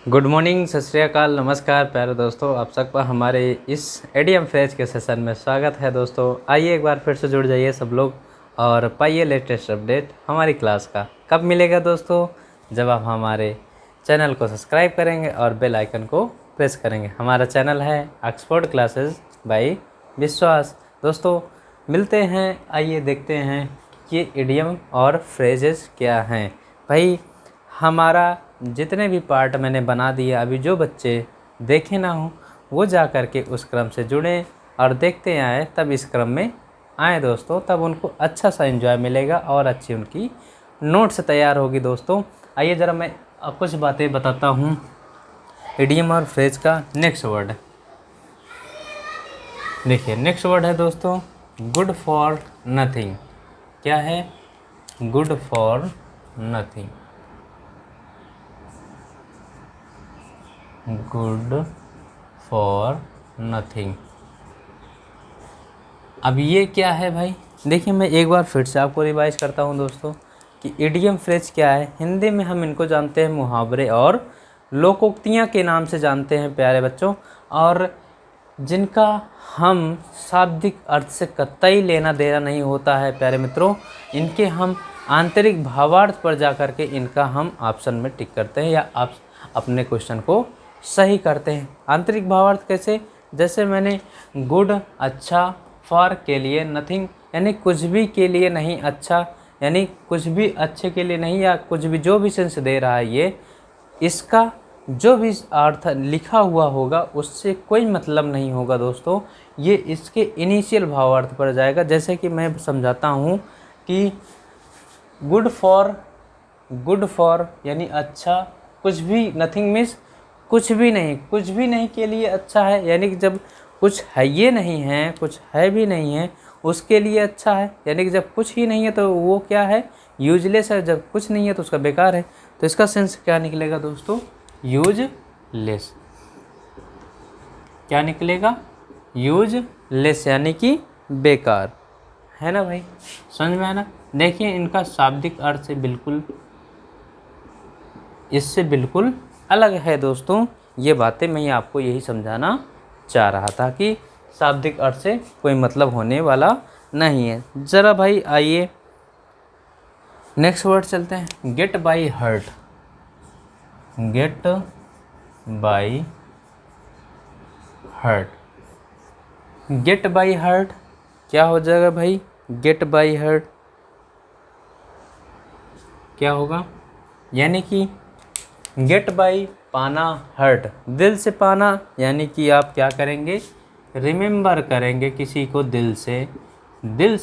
Good morning, सत श्री अकाल, नमस्कार प्यारे दोस्तों। आप सबका हमारे इस एडीएम फ्रेज के सेशन में स्वागत है। दोस्तों आइए एक बार फिर से जुड़ जाइए सब लोग और पाइए लेटेस्ट अपडेट हमारी क्लास का। कब मिलेगा दोस्तों? जब आप हमारे चैनल को सब्सक्राइब करेंगे और बेल आइकन को प्रेस करेंगे। हमारा चैनल है ऑक्सफोर्ड क्लासेस बाय विश्वास। दोस्तों मिलते हैं, आइए देखते हैं ये इडियम और फ्रेजेस क्या हैं। भाई हमारा जितने भी पार्ट मैंने बना दिए, अभी जो बच्चे देखे ना हो वो जा कर के उस क्रम से जुड़ें और देखते आए, तब इस क्रम में आए दोस्तों, तब उनको अच्छा सा एंजॉय मिलेगा और अच्छी उनकी नोट्स तैयार होगी। दोस्तों आइए ज़रा मैं कुछ बातें बताता हूँ इडियम और फ्रेज का। नेक्स्ट वर्ड देखिए, नेक्स्ट वर्ड है दोस्तों गुड फॉर नथिंग। क्या है? Good for nothing. Good for nothing. अब ये क्या है भाई? देखिए मैं एक बार फिर से आपको रिवाइज करता हूँ दोस्तों कि इडियम फ्रेज क्या है। हिंदी में हम इनको जानते हैं मुहावरे और लोकोक्तियाँ के नाम से जानते हैं प्यारे बच्चों, और जिनका हम शाब्दिक अर्थ से कतई लेना देना नहीं होता है प्यारे मित्रों। इनके हम आंतरिक भावार्थ पर जा कर के इनका हम ऑप्शन में टिक करते हैं या आप अपने क्वेश्चन को सही करते हैं। आंतरिक भावार्थ कैसे? जैसे मैंने गुड अच्छा, फॉर के लिए, नथिंग यानी कुछ भी के लिए नहीं, अच्छा यानी कुछ भी अच्छे के लिए नहीं, या कुछ भी जो भी सेंस दे रहा है ये, इसका जो भी अर्थ लिखा हुआ होगा उससे कोई मतलब नहीं होगा दोस्तों। ये इसके इनिशियल भावार्थ पर जाएगा। जैसे कि मैं समझाता हूँ कि गुड फॉर यानी अच्छा, कुछ भी, नथिंग मीन्स कुछ भी नहीं, कुछ भी नहीं के लिए अच्छा है, यानी कि जब कुछ है ये नहीं है, कुछ है भी नहीं है, उसके लिए अच्छा है। यानी कि जब कुछ ही नहीं है तो वो क्या है? यूजलेस है। जब कुछ नहीं है तो उसका बेकार है। तो इसका सेंस क्या निकलेगा दोस्तों? यूजलेस। क्या निकलेगा? यूजलेस यानी कि बेकार, है ना भाई? समझ में आया ना? देखिए इनका शाब्दिक अर्थ से बिल्कुल, इससे बिल्कुल अलग है दोस्तों। ये बातें मैं आपको यही समझाना चाह रहा था कि शाब्दिक अर्थ से कोई मतलब होने वाला नहीं है। ज़रा भाई आइए नेक्स्ट वर्ड चलते हैं। Get by heart. Get by heart. Get by heart क्या हो जाएगा भाई? गेट बाई हर्ट क्या होगा? यानी कि गेट बाई पाना, हर्ट दिल से पाना, यानी कि आप क्या करेंगे? रिमेंबर करेंगे किसी को दिल से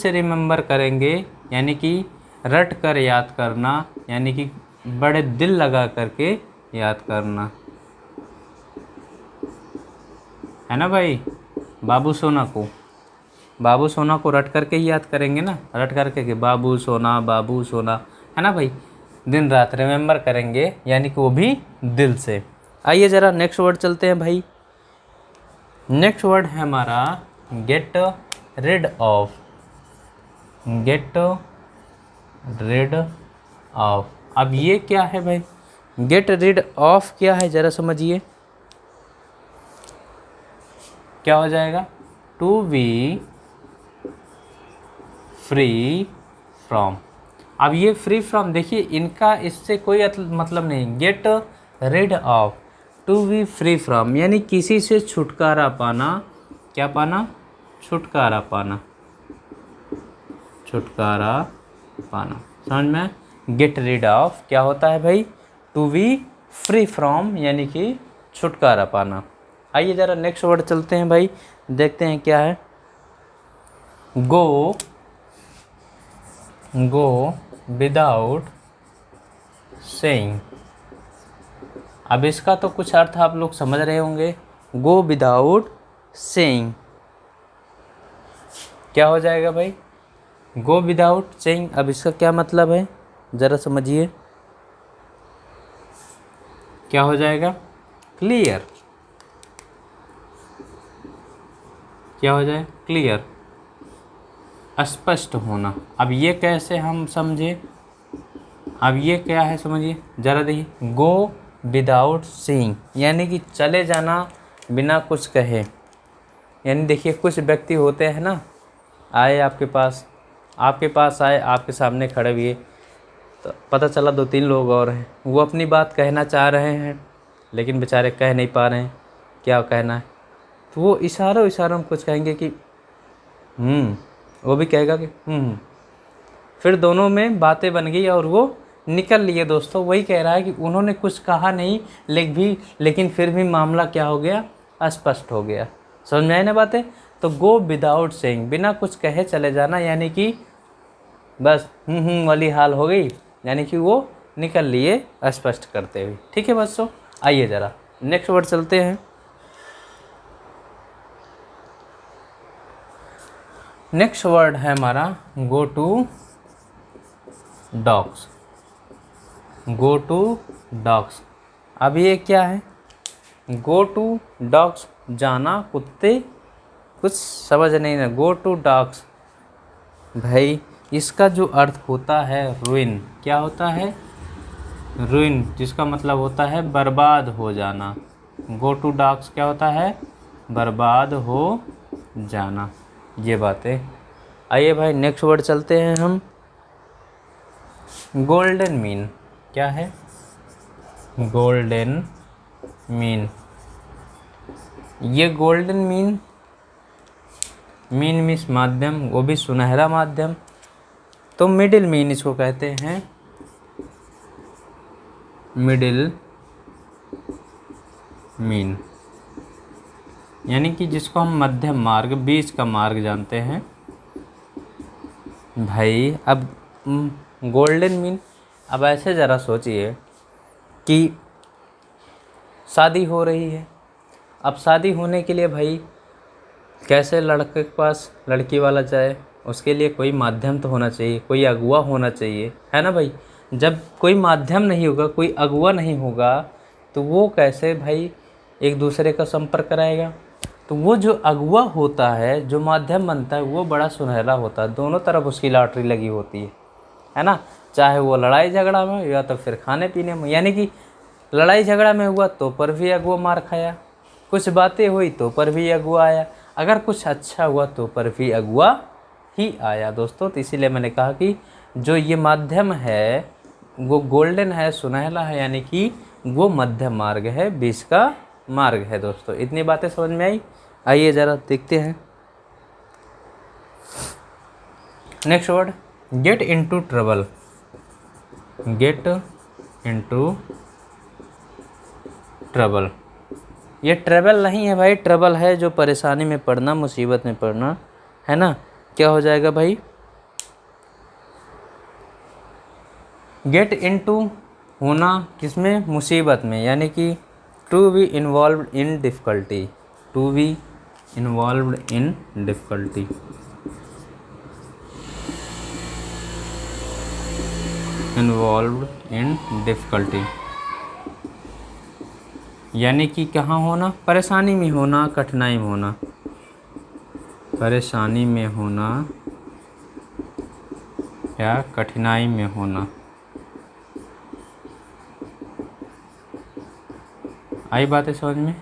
रिमेंबर करेंगे, यानी कि रट कर याद करना, यानी कि बड़े दिल लगा करके याद करना, है ना भाई? बाबू सोना को रट करके ही याद करेंगे ना, रट करके कि बाबू सोना, है ना भाई? दिन रात रिमेंबर करेंगे, यानी कि वो भी दिल से। आइए ज़रा नेक्स्ट वर्ड चलते हैं भाई। नेक्स्ट वर्ड है हमारा get rid of. Get rid of. अब ये क्या है भाई? गेट रिड ऑफ क्या है ज़रा समझिए। क्या हो जाएगा? To be free from. अब ये फ्री फ्रॉम, देखिए इनका इससे कोई मतलब नहीं। Get rid of, to be free from यानी किसी से छुटकारा पाना। क्या पाना? छुटकारा पाना, छुटकारा पाना। समझ में? गेट रिड ऑफ क्या होता है भाई? टू बी फ्री फ्रॉम यानी कि छुटकारा पाना। आइए ज़रा नेक्स्ट वर्ड चलते हैं भाई, देखते हैं क्या है। Go without saying. अब इसका तो कुछ अर्थ आप लोग समझ रहे होंगे। गो विदाउट सेइंग क्या हो जाएगा भाई? Go without saying. अब इसका क्या मतलब है ज़रा समझिए। क्या हो जाएगा? क्लियर। क्या हो जाए? क्लियर, स्पष्ट होना। अब ये कैसे हम समझे? अब ये क्या है समझिए ज़रा। देखिए गो विदाउट सीइंग, यानी कि चले जाना बिना कुछ कहे। यानी देखिए कुछ व्यक्ति होते हैं ना, आए आपके पास आए, आपके सामने खड़े हुए, तो पता चला 2-3 लोग और हैं, वो अपनी बात कहना चाह रहे हैं लेकिन बेचारे कह नहीं पा रहे हैं क्या कहना है, तो वो इशारों में कुछ कहेंगे कि वो भी कहेगा कि फिर दोनों में बातें बन गई और वो निकल लिए। दोस्तों वही कह रहा है कि उन्होंने कुछ कहा नहीं लेकिन फिर भी मामला क्या हो गया, अस्पष्ट हो गया। समझ में आई ना बातें। तो गो विदाउट सेइंग, बिना कुछ कहे चले जाना, यानी कि बस वाली हाल हो गई, यानी कि वो निकल लिए स्पष्ट करते हुए। ठीक है बच्चों, आइए ज़रा नेक्स्ट वर्ड चलते हैं। नेक्स्ट वर्ड है हमारा go to dogs. Go to dogs, अब ये क्या है? गो टू डॉग्स, जाना कुत्ते, कुछ समझ नहीं ना। गो टू डॉग्स भाई, इसका जो अर्थ होता है रुइन। क्या होता है? रुइन, जिसका मतलब होता है बर्बाद हो जाना। गो टू डॉग्स क्या होता है? बर्बाद हो जाना। ये बातें। आइए भाई नेक्स्ट वर्ड चलते हैं हम। गोल्डन मीन, क्या है? गोल्डन मीन, ये गोल्डन मीन मीन्स माध्यम, वो भी सुनहरा माध्यम, तो मिडिल मीन इसको कहते हैं। मिडिल मीन, यानी कि जिसको हम मध्यम मार्ग, बीच का मार्ग जानते हैं भाई। अब गोल्डन मीन, अब ऐसे ज़रा सोचिए कि शादी हो रही है। अब शादी होने के लिए भाई कैसे लड़के के पास लड़की वाला जाए, उसके लिए कोई माध्यम तो होना चाहिए, कोई अगुआ होना चाहिए, है ना भाई। जब कोई माध्यम नहीं होगा, कोई अगुआ नहीं होगा, तो वो कैसे भाई एक दूसरे का संपर्क कराएगा। तो वो जो अगुआ होता है, जो माध्यम बनता है, वो बड़ा सुनहरा होता है। दोनों तरफ उसकी लॉटरी लगी होती है ना। चाहे वो लड़ाई झगड़ा में या तो फिर खाने पीने में, यानी कि लड़ाई झगड़ा में हुआ तो पर भी अगुआ मार खाया, कुछ बातें हुई तो पर भी अगुआ आया, अगर कुछ अच्छा हुआ तो पर भी अगुआ ही आया दोस्तों। तो इसीलिए मैंने कहा कि जो ये माध्यम है वो गोल्डन है, सुनहरा है, यानी कि वो मध्य मार्ग है, बीच का मार्ग है दोस्तों। इतनी बातें समझ में आई। आइए ज़रा देखते हैं next word, get into trouble. Get into trouble, ये ट्रबल नहीं है भाई, ट्रबल है जो परेशानी में पड़ना, मुसीबत में पड़ना, है ना। क्या हो जाएगा भाई? गेट इनटू होना किसमें? मुसीबत में, यानी कि to be involved in difficulty. To be involved in difficulty, involved in difficulty, यानी कि कहाँ होना? परेशानी में होना, कठिनाई में होना, परेशानी में होना या कठिनाई में होना। आई बातें समझ में?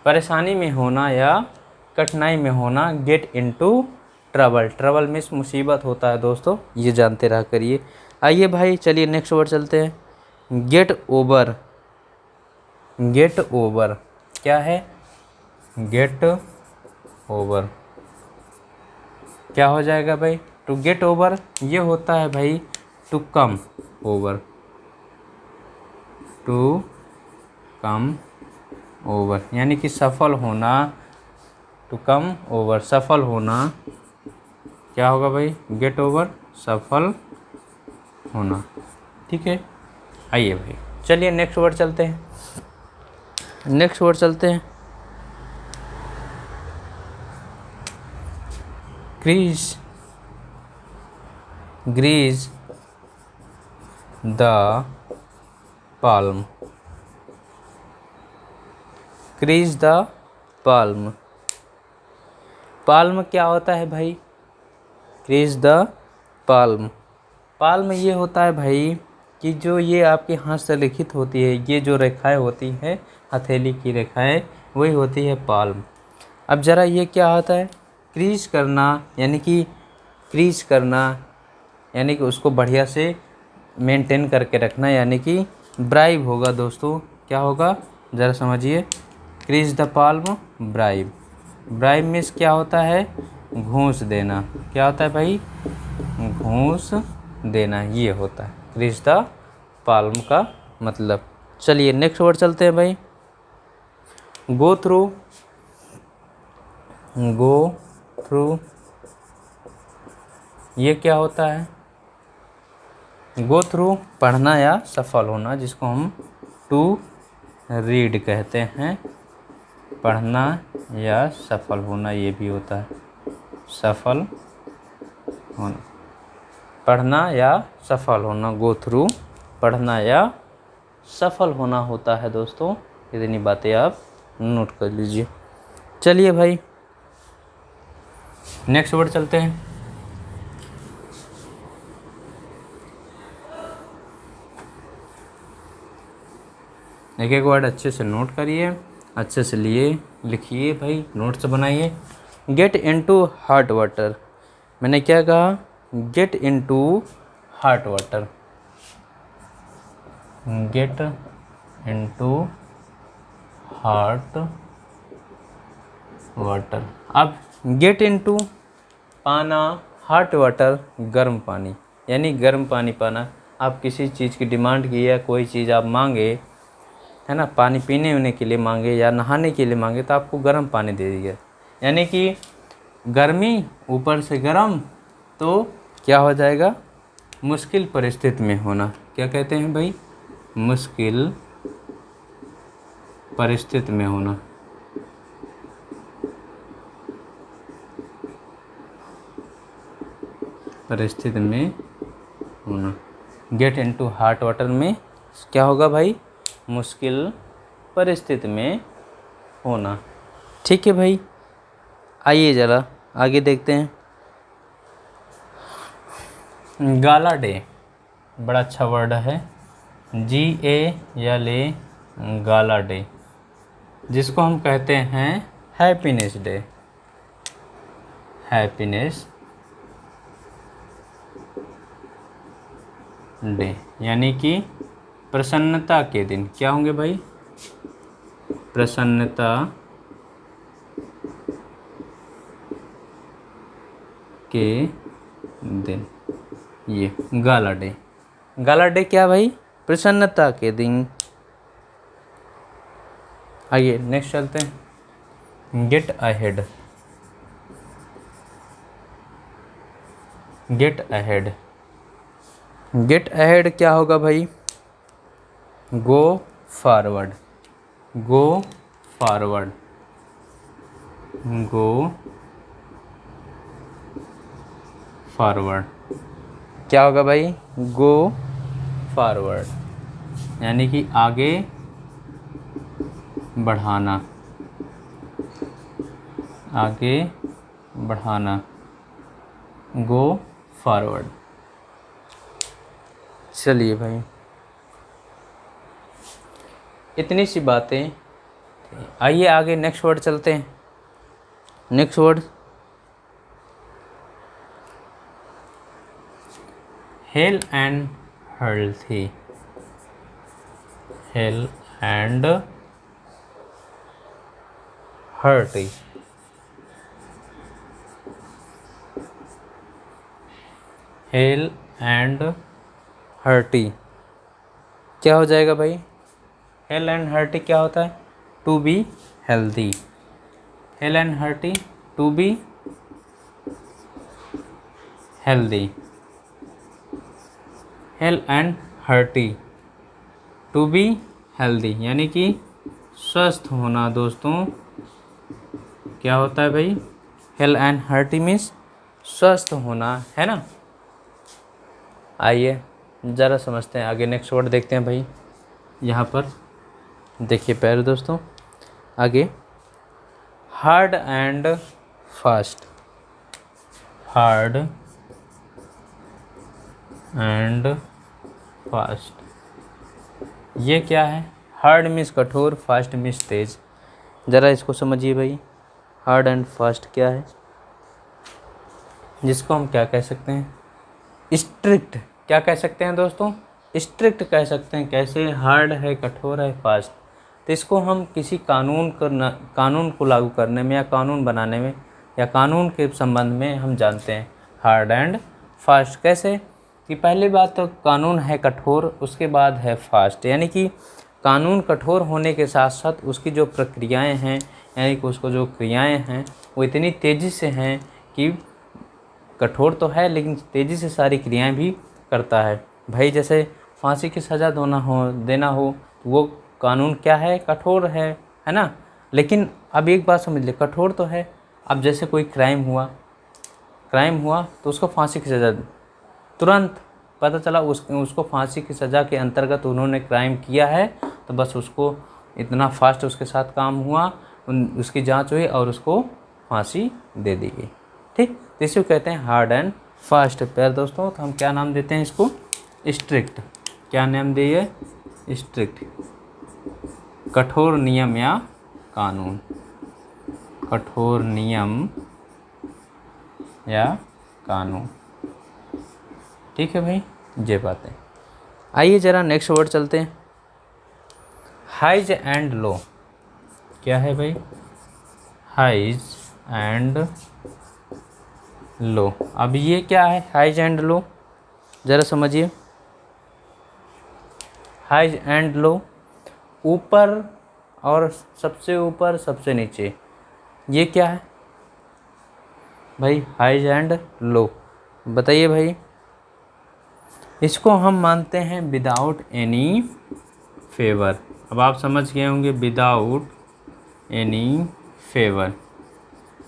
परेशानी में होना या कठिनाई में होना। Get into trouble, trouble means मुसीबत होता है दोस्तों, ये जानते रहा करिए। आइए भाई चलिए नेक्स्ट वर्ड चलते हैं। Get over. गेट ओवर क्या है? गेट ओवर क्या हो जाएगा भाई? टू गेट ओवर ये होता है भाई to come over, to come over, यानी कि सफल होना। टू कम ओवर, सफल होना। क्या होगा भाई? गेट ओवर, सफल होना। ठीक है, आइए भाई चलिए नेक्स्ट वर्ड चलते हैं। नेक्स्ट वर्ड चलते हैं, grease. Grease the palm. Grease the palm, palm क्या होता है भाई? ग्रीज द पाल्म, पाल्म ये होता है भाई कि जो ये आपके हाथ से लिखित होती है, ये जो रेखाएं होती हैं हथेली की रेखाएं, वही होती है पाल्म। अब ज़रा ये क्या होता है, क्रीज करना, यानी कि क्रीज करना यानी कि उसको बढ़िया से मेंटेन करके रखना, यानी कि ब्राइब होगा दोस्तों। क्या होगा ज़रा समझिए, crease the palm bribe. Bribe means क्या होता है, घूंस देना। क्या होता है भाई, घूंस देना, ये होता है क्रीज द पाल्म का मतलब। चलिए नेक्स्ट वर्ड चलते हैं भाई, गो थ्रू। गो थ्रू ये क्या होता है, गो थ्रू पढ़ना या सफल होना, जिसको हम टू रीड कहते हैं। पढ़ना या सफल होना ये भी होता है, सफल होना, पढ़ना या सफल होना, गो थ्रू पढ़ना या सफल होना होता है दोस्तों। इतनी बातें आप नोट कर लीजिए। चलिए भाई नेक्स्ट वर्ड चलते हैं। एक एक वर्ड अच्छे से नोट करिए, अच्छे से लिखिए भाई, नोट्स बनाइए। गेट इनटू हॉट वाटर, मैंने क्या कहा, get into hot water, get into hot water. अब गेट इनटू पाना, हॉट वाटर गर्म पानी, यानी गर्म पानी पाना। आप किसी चीज़ की डिमांड की है, कोई चीज़ आप मांगे है ना, पानी पीने उने के लिए मांगे या नहाने के लिए मांगे, तो आपको गर्म पानी दे दिया, यानी कि गर्मी ऊपर से गर्म, तो क्या हो जाएगा, मुश्किल परिस्थिति में होना। क्या कहते हैं भाई, मुश्किल परिस्थिति में होना। परिस्थिति में होना, गेट इनटू हॉट वाटर में क्या होगा भाई, मुश्किल परिस्थिति में होना। ठीक है भाई, आइए ज़रा आगे देखते हैं। गाला डे बड़ा अच्छा वर्ड है, GALA गाला डे, जिसको हम कहते हैं हैप्पीनेस डे। हैप्पीनेस डे यानी कि प्रसन्नता के दिन। क्या होंगे भाई, प्रसन्नता के दिन, ये गाला डे। गाला डे क्या भाई, प्रसन्नता के दिन। आइए नेक्स्ट चलते हैं, get ahead. Get ahead, get ahead क्या होगा भाई, go forward, go forward, go forward. क्या होगा भाई, गो फॉरवर्ड, यानी कि आगे बढ़ाना, आगे बढ़ाना, गो फॉरवर्ड। चलिए भाई इतनी सी बातें, आइए आगे नेक्स्ट वर्ड चलते हैं। Next word hello and healthy, hello and hearty, hello and hearty. क्या हो जाएगा भाई, हेल एंड हर्टी क्या होता है, to be healthy. Hale and hearty to be healthy, hale and hearty to be healthy, यानी कि स्वस्थ होना दोस्तों। क्या होता है भाई, हेल एंड हर्टी मीन्स स्वस्थ होना, है ना। आइए ज़रा समझते हैं आगे, नेक्स्ट वर्ड देखते हैं भाई। यहाँ पर देखिए प्यारे दोस्तों, आगे hard and fast, hard and fast. ये क्या है? हार्ड मीन्स कठोर, फास्ट मीन्स तेज। ज़रा इसको समझिए भाई, हार्ड एंड फास्ट क्या है, जिसको हम क्या कह सकते हैं? स्ट्रिक्ट। क्या कह सकते हैं दोस्तों? स्ट्रिक्ट कह सकते हैं। कैसे? हार्ड है, कठोर है, फास्ट। तो इसको हम किसी कानून को लागू करने में या कानून बनाने में या कानून के संबंध में हम जानते हैं हार्ड एंड फास्ट। कैसे? कि पहली बात तो कानून है कठोर, उसके बाद है फास्ट। यानी कि कानून कठोर होने के साथ साथ उसकी जो प्रक्रियाएं हैं, यानी कि उसको जो क्रियाएं हैं वो इतनी तेज़ी से हैं कि कठोर तो है लेकिन तेज़ी से सारी क्रियाएं भी करता है। भाई जैसे फांसी की सज़ा देना हो तो वो कानून क्या है? कठोर है ना। लेकिन अब एक बात समझ ले, कठोर तो है। अब जैसे कोई क्राइम हुआ तो उसको फांसी की सज़ा, तुरंत पता चला उसको फांसी की सज़ा के अंतर्गत उन्होंने क्राइम किया है, तो बस उसको इतना फास्ट उसके साथ काम हुआ, उसकी जांच हुई और उसको फांसी दे दी गई। ठीक, तो इसे कहते हैं हार्ड एंड फास्ट। प्यारे दोस्तों, तो हम क्या नाम देते हैं इसको? स्ट्रिक्ट। क्या नाम दिए? स्ट्रिक्ट। कठोर नियम या कानून, कठोर नियम या कानून। ठीक है भाई, ये बातें। आइए ज़रा नेक्स्ट वर्ड चलते हैं। Highs and low. क्या है भाई? Highs and low. अब ये क्या है हाइज एंड लो? ज़रा समझिए। हाइज एंड लो, ऊपर और सबसे ऊपर सबसे नीचे, ये क्या है भाई? Highs and low. बताइए भाई। इसको हम मानते हैं विदाउट एनी फेवर। अब आप समझ गए होंगे, विदाउट एनी फेवर।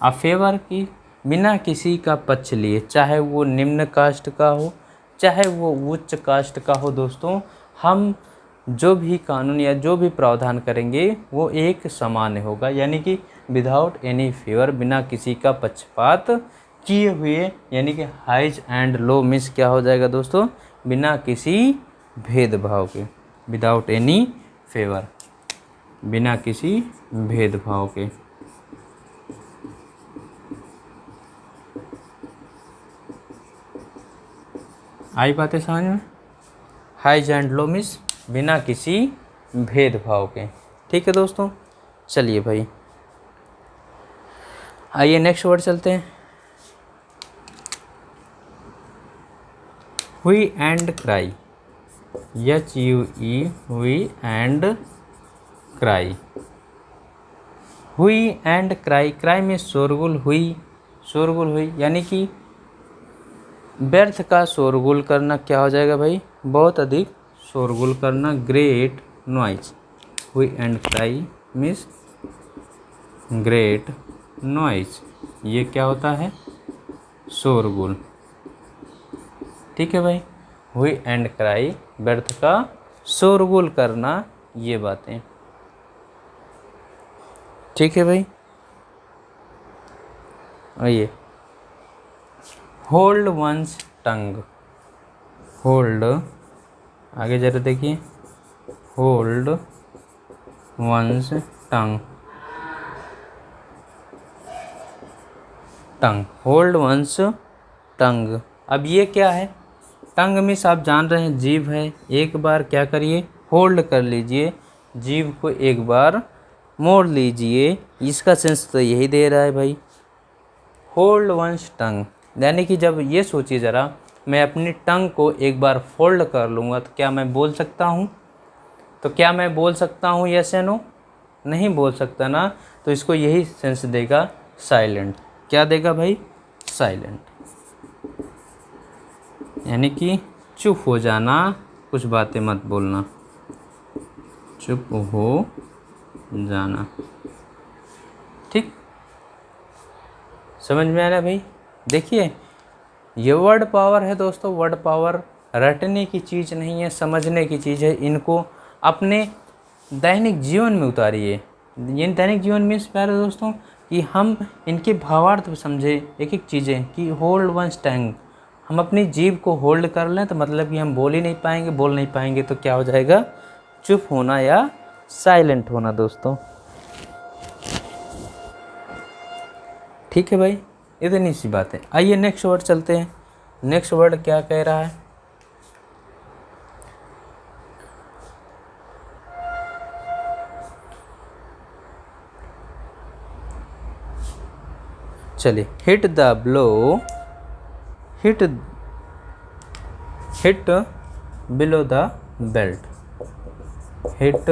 अब फेवर की बिना किसी का पक्ष लिए, चाहे वो निम्न कास्ट का हो चाहे वो उच्च कास्ट का हो दोस्तों, हम जो भी कानून या जो भी प्रावधान करेंगे वो एक समान होगा। यानी कि विदाउट एनी फेवर, बिना किसी का पक्षपात किए हुए, यानी कि हाइज एंड लो मीन्स क्या हो जाएगा दोस्तों? बिना किसी भेदभाव के, विदाउट एनी फेवर, बिना किसी भेदभाव के। आई बातें समझ में? हाइज एंड लो मीन्स बिना किसी भेदभाव के। ठीक है दोस्तों, चलिए भाई आइए नेक्स्ट वर्ड चलते हैं। हुई एंड क्राई। HUE, हुई एंड क्राई। हुई एंड क्राई। क्राई में शोरगुल, हुई यानी कि व्यर्थ का शोरगुल करना। क्या हो जाएगा भाई? बहुत अधिक शोरगुल करना, ग्रेट नॉइज। हुई and cry means great noise. ये क्या होता है? शोरगुल। ठीक है भाई, हुई एंड क्राई, व्यर्थ का शोरगुल करना, ये बातें। ठीक है भाई, आइए। होल्ड वंस टंग। होल्ड, आगे जरा देखिए। होल्ड वंस टंग। होल्ड वंस टंग। अब ये क्या है? टंग मीन्स आप जान रहे हैं जीभ है। एक बार क्या करिए? होल्ड कर लीजिए, जीभ को एक बार मोड़ लीजिए। इसका सेंस तो यही दे रहा है भाई, होल्ड वंस टंग। यानी कि जब ये सोचिए ज़रा, मैं अपनी टंग को एक बार फोल्ड कर लूँगा तो क्या मैं बोल सकता हूँ? यस या नो? नहीं बोल सकता ना। तो इसको यही सेंस देगा, साइलेंट। क्या देगा भाई? साइलेंट। यानी कि चुप हो जाना, कुछ बातें मत बोलना, चुप हो जाना। ठीक, समझ में आ रहा है भाई? देखिए, ये वर्ड पावर है दोस्तों। वर्ड पावर रटने की चीज़ नहीं है, समझने की चीज़ है। इनको अपने दैनिक जीवन में उतारिए। ये दैनिक जीवन मीन्स प्यारे दोस्तों कि हम इनके भावार्थ समझे एक एक चीज़ें। कि होल्ड वंस टंग, हम अपनी जीभ को होल्ड कर लें तो मतलब कि हम बोल ही नहीं पाएंगे, बोल नहीं पाएंगे तो क्या हो जाएगा, चुप होना या साइलेंट होना दोस्तों। ठीक है भाई, इतनी सी बात है। आइए नेक्स्ट वर्ड चलते हैं। नेक्स्ट वर्ड क्या कह रहा है, चलिए, hit the blow, hit below the belt, hit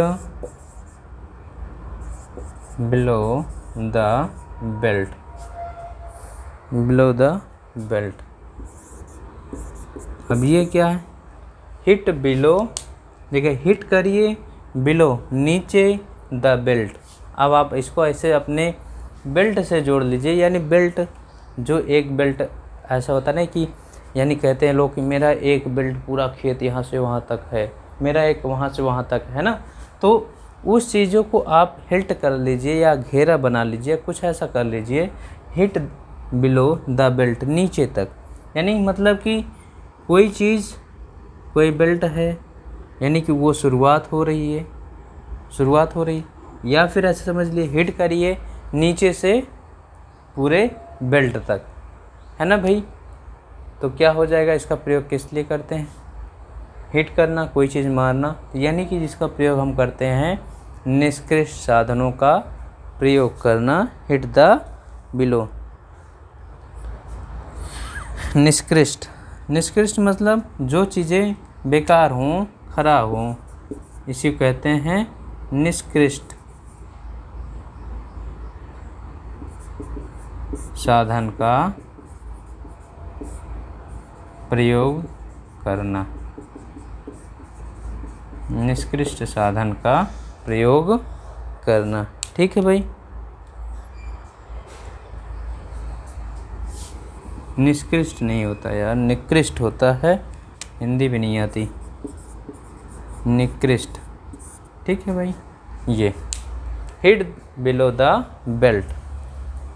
below the belt, below the belt. अब ये क्या है, हिट बिलो, देखिए हिट करिए, बिलो नीचे, द बेल्ट। अब आप इसको ऐसे अपने बेल्ट से जोड़ लीजिए, यानी बेल्ट, जो एक बेल्ट ऐसा होता है कि यानी कहते हैं लोग कि मेरा एक बेल्ट पूरा खेत यहाँ से वहाँ तक है, मेरा एक वहाँ से वहाँ तक है ना। तो उस चीज़ों को आप हिट कर लीजिए या घेरा बना लीजिए, कुछ ऐसा कर लीजिए, हिट बिलो द बेल्ट, नीचे तक। यानी मतलब कि कोई चीज़, कोई बेल्ट है यानी कि वो शुरुआत हो रही है, शुरुआत हो रही, या फिर ऐसे समझ लिए हिट करिए नीचे से पूरे बेल्ट तक, है ना भाई। तो क्या हो जाएगा, इसका प्रयोग किस लिए करते हैं, हिट करना, कोई चीज़ मारना, यानी कि जिसका प्रयोग हम करते हैं निष्कृष्ट साधनों का प्रयोग करना, हिट द बिलो। निष्कृष्ट, निष्कृष्ट मतलब जो चीज़ें बेकार हों, खराब हों, इसी को कहते हैं निष्कृष्ट साधन का प्रयोग करना, निष्कृष्ट साधन का प्रयोग करना। ठीक है भाई, निष्कृष्ट नहीं होता यार, निकृष्ट होता है, हिंदी भी नहीं आती, निकृष्ट। ठीक है भाई, ये hit below the belt,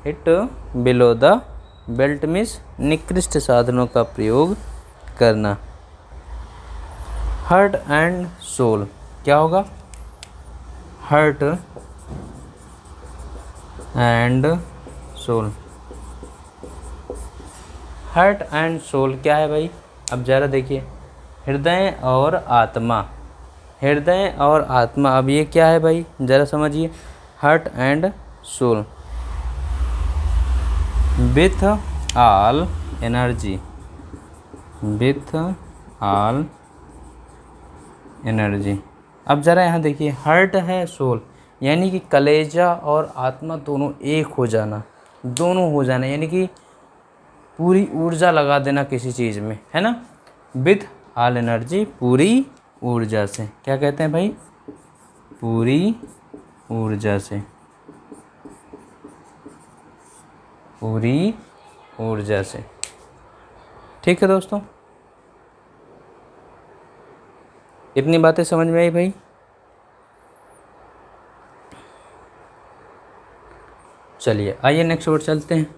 hit below the belt means निकृष्ट साधनों का प्रयोग करना। हार्ट एंड सोल, क्या होगा, heart and soul, heart and soul क्या है भाई। अब ज़रा देखिए, हृदय और आत्मा, हृदय और आत्मा, अब ये क्या है भाई, ज़रा समझिए, heart and soul, with all energy, with all energy. अब ज़रा यहाँ देखिए, हार्ट है, सोल, यानी कि कलेजा और आत्मा दोनों एक हो जाना, दोनों हो जाना, यानी कि पूरी ऊर्जा लगा देना किसी चीज़ में, है ना। विथ ऑल एनर्जी, पूरी ऊर्जा से, क्या कहते हैं भाई, पूरी ऊर्जा से, पूरी ऊर्जा से। ठीक है दोस्तों, इतनी बातें समझ में आई भाई। चलिए आइए नेक्स्ट वर्ड चलते हैं।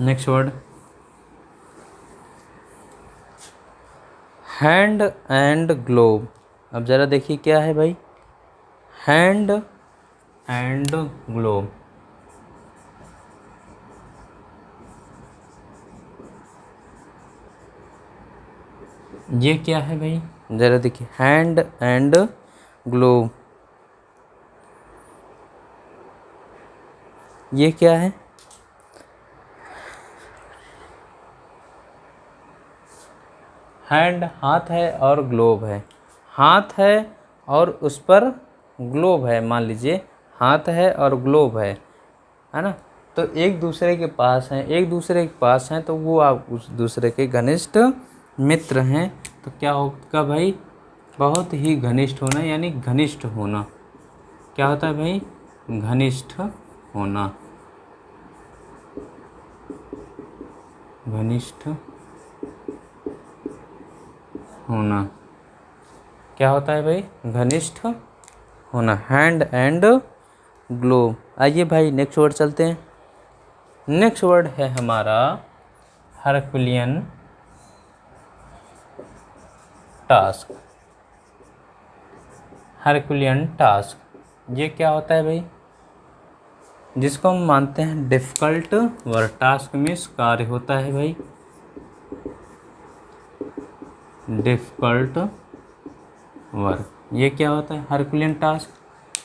Next word, hand and glove. अब ज़रा देखिए क्या है भाई, हैंड एंड ग्लोव, ये क्या है भाई, ज़रा देखिए, हैंड एंड ग्लोव, ये क्या है, हैंड हाथ है और ग्लोव है, हाथ है और उस पर ग्लोव है, मान लीजिए हाथ है और ग्लोव है ना। तो एक दूसरे के पास हैं, एक दूसरे के पास हैं, तो वो आप उस दूसरे के घनिष्ठ मित्र हैं। तो क्या होगा भाई, बहुत ही घनिष्ठ होना, यानी घनिष्ठ होना, क्या होता है भाई, घनिष्ठ होना, घनिष्ठ होना। क्या होता है भाई? घनिष्ठ होना, हैंड एंड ग्लोव। आइए भाई नेक्स्ट वर्ड चलते हैं। नेक्स्ट वर्ड है हमारा हरकुलियन टास्क। हरकुलियन टास्क ये क्या होता है भाई? जिसको हम मानते हैं डिफ़िकल्ट वर्क। टास्क मीन्स कार्य होता है भाई, डिफ़िकल्ट वर्क। ये क्या होता है? हरकुलियन टास्क,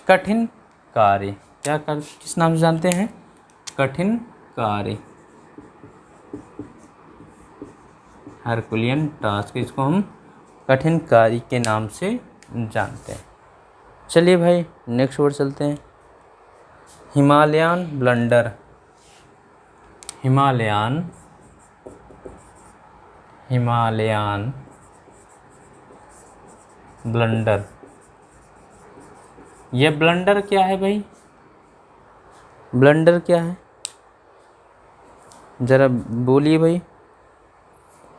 कठिन कार्य। क्या कर किस नाम से जानते हैं? कठिन कार्य, हरकुलियन टास्क, इसको हम कठिन कार्य के नाम से जानते हैं। चलिए भाई नेक्स्ट वर्ड चलते हैं। Himalayan blunder. Himalayan blunder. ये ब्लंडर क्या है भाई? ब्लंडर क्या है ज़रा बोलिए भाई।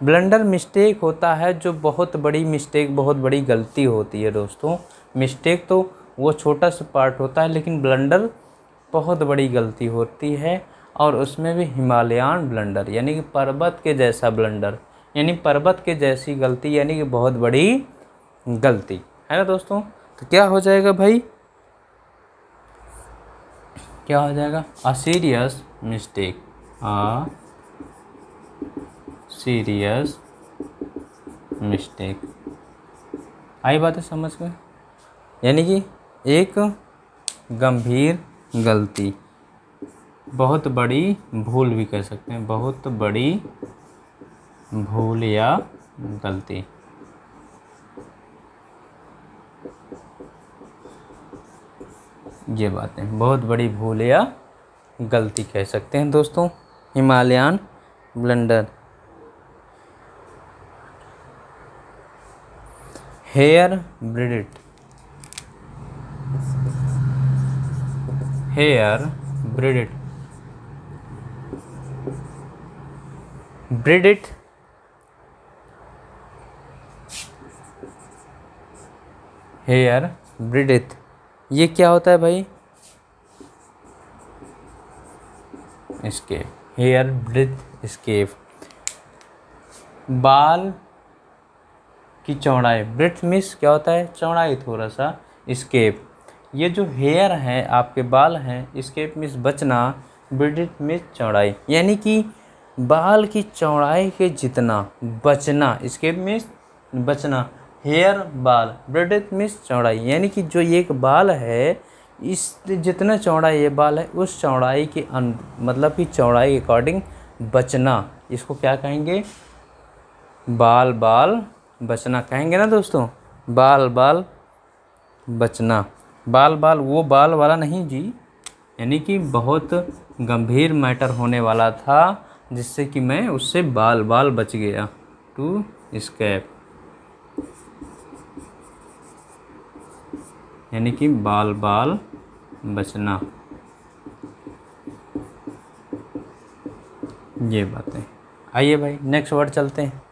ब्लंडर मिस्टेक होता है, जो बहुत बड़ी मिस्टेक, बहुत बड़ी गलती होती है दोस्तों। मिस्टेक तो वो छोटा सा पार्ट होता है, लेकिन ब्लंडर बहुत बड़ी गलती होती है, और उसमें भी हिमालयन ब्लंडर यानी कि पर्वत के जैसा ब्लंडर, यानी पर्वत के जैसी गलती, यानी कि बहुत बड़ी गलती है ना दोस्तों। तो क्या हो जाएगा भाई? क्या हो जाएगा? A serious mistake, a serious mistake. आई बात है समझ में? यानी कि एक गंभीर गलती, बहुत बड़ी भूल भी कह सकते हैं, बहुत बड़ी भूल या गलती। ये बातें बहुत बड़ी भूल या गलती कह सकते हैं दोस्तों। Himalayan blunder. Hair breadth. Hair breadth. Breadth hair breadth ये क्या होता है भाई? Escape, hair breadth escape. बाल की चौड़ाई, ब्रिथ मीन्स क्या होता है? चौड़ाई थोड़ा सा। स्केप, ये जो हेयर हैं आपके बाल हैं, स्केप मीन्स बचना, ब्रिथ मीन्स चौड़ाई, यानी कि बाल की चौड़ाई के जितना बचना। स्केप मीन्स बचना, हेयर बाल, ब्रिथ मीन्स चौड़ाई, यानी कि जो एक बाल है, इस जितना चौड़ा ये बाल है उस चौड़ाई के मतलब कि चौड़ाई के अकॉर्डिंग बचना, इसको क्या कहेंगे? बाल बाल बचना कहेंगे ना दोस्तों। बाल बाल बचना, बाल बाल वो बाल वाला नहीं जी, यानी कि बहुत गंभीर मैटर होने वाला था, जिससे कि मैं उससे बाल बाल बच गया। टू स्केप, यानी कि बाल बाल बचना। ये बातें। आइए भाई नेक्स्ट वर्ड चलते हैं।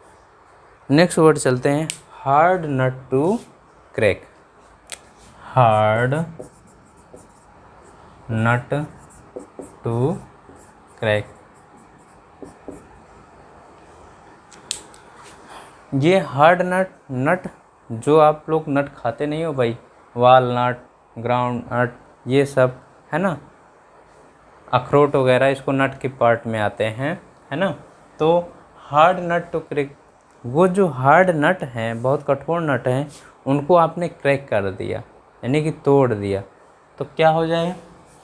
नेक्स्ट वर्ड चलते हैं hard nut to crack. Hard nut to crack. ये हार्ड नट जो आप लोग नट खाते नहीं हो भाई, वालनट, ग्राउंड नट, ये सब है ना, अखरोट वगैरह, इसको नट के पार्ट में आते हैं, है ना। तो हार्ड नट टू क्रैक, वो जो हार्ड नट हैं, बहुत कठोर नट हैं, उनको आपने क्रैक कर दिया, यानी कि तोड़ दिया, तो क्या हो जाए?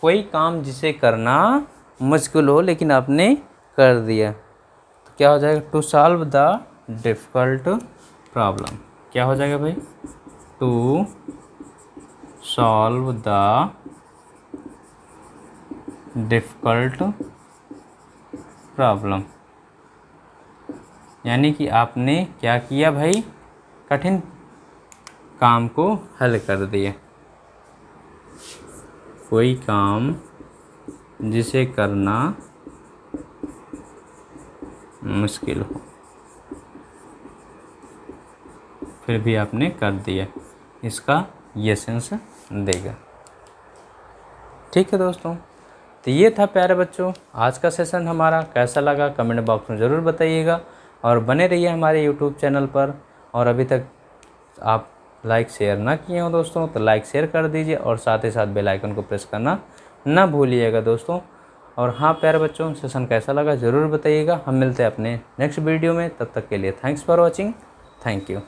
कोई काम जिसे करना मुश्किल हो लेकिन आपने कर दिया, तो क्या हो जाएगा? To solve the difficult problem. क्या हो जाएगा भाई? To solve the difficult problem, यानी कि आपने क्या किया भाई? कठिन काम को हल कर दिया। कोई काम जिसे करना मुश्किल हो, फिर भी आपने कर दिया। इसका ये सेंस देगा। ठीक है दोस्तों, तो ये था प्यारे बच्चों आज का सेशन हमारा। कैसा लगा कमेंट बॉक्स में ज़रूर बताइएगा और बने रहिए हमारे यूट्यूब चैनल पर। और अभी तक आप लाइक शेयर ना किए हो दोस्तों तो लाइक शेयर कर दीजिए और साथ ही साथ बेल आइकन को प्रेस करना ना भूलिएगा दोस्तों। और हाँ प्यारे बच्चों, सेशन कैसा लगा ज़रूर बताइएगा। हम मिलते हैं अपने नेक्स्ट वीडियो में, तब तक के लिए thanks for watching. Thank you.